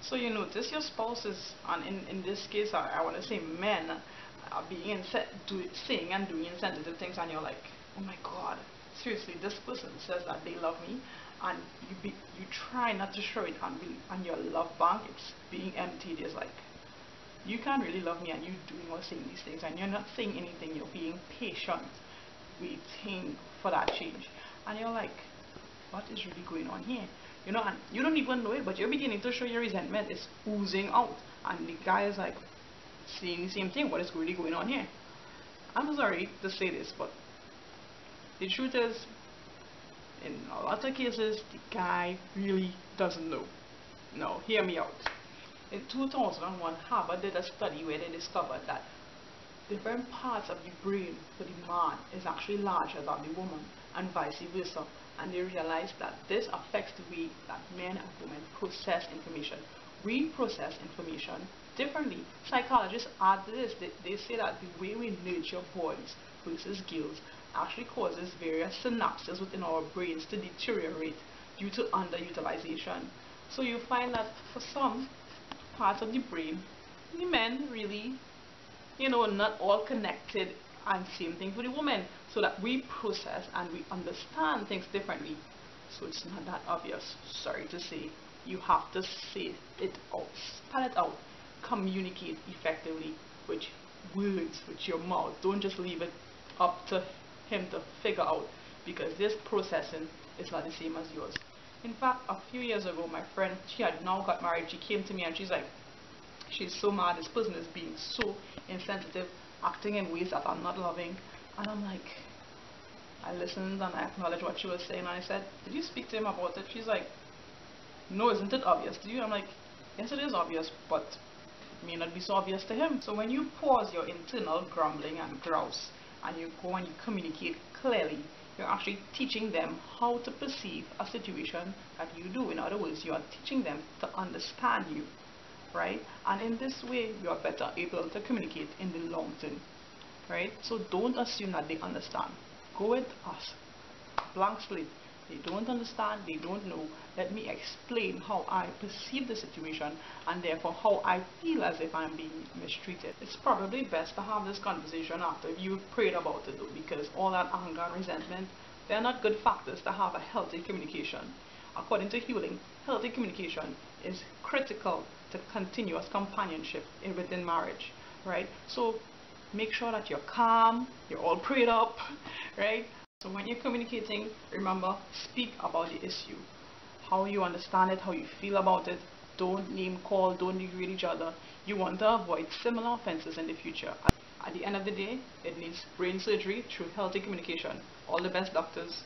So you notice your spouse is, and in this case, I want to say men are saying and doing insensitive things, and you're like, oh my God, seriously, this person says that they love me, and you try not to show it, and your love bank it's being emptied. It's like, you can't really love me, and you doing or saying these things, and you're not saying anything. You're being patient, waiting for that change, and you're like, what is really going on here? You know, and you don't even know it, but you're beginning to show your resentment. It's oozing out, and the guy is like seeing the same thing. What is really going on here? I'm sorry to say this, but the truth is, in a lot of cases, the guy really doesn't know. No, hear me out. In 2001, Harvard did a study where they discovered that different parts of the brain for the man is actually larger than the woman, and vice versa. And they realized that this affects the way that men and women process information. We process information differently. Psychologists add to this. They say that the way we nurture boys versus girls actually causes various synapses within our brains to deteriorate due to underutilization. So you find that for some parts of the brain, the men really, not all connected, and same thing for the women, so that we process and we understand things differently. So it's not that obvious. Sorry to say, you have to say it out, spell it out, communicate effectively with words, with your mouth. Don't just leave it up to him to figure out, because this processing is not the same as yours. In fact, a few years ago, my friend, she had now got married. She came to me and she's like, she's so mad this person is being so insensitive, acting in ways that are not loving. And I'm like, I listened and I acknowledged what she was saying, and I said, did you speak to him about it? She's like, no, isn't it obvious to you? I'm like, yes, it is obvious, but it may not be so obvious to him. So when you pause your internal grumbling and grouse, and you go and you communicate clearly, you're actually teaching them how to perceive a situation that you do. In other words, you are teaching them to understand you, right? And in this way, you are better able to communicate in the long term, right? So don't assume that they understand. Go with us, blank slate. They don't understand, they don't know. Let me explain how I perceive the situation, and therefore how I feel as if I'm being mistreated. It's probably best to have this conversation after you've prayed about it, though, because all that anger and resentment, they're not good factors to have a healthy communication. According to healing, healthy communication is critical to continuous companionship within marriage, right? So make sure that you're calm, you're all prayed up, right? So when you're communicating, remember, speak about the issue, how you understand it, how you feel about it. Don't name call, don't degrade each other. You want to avoid similar offenses in the future. At the end of the day, it needs brain surgery through healthy communication. All the best, doctors.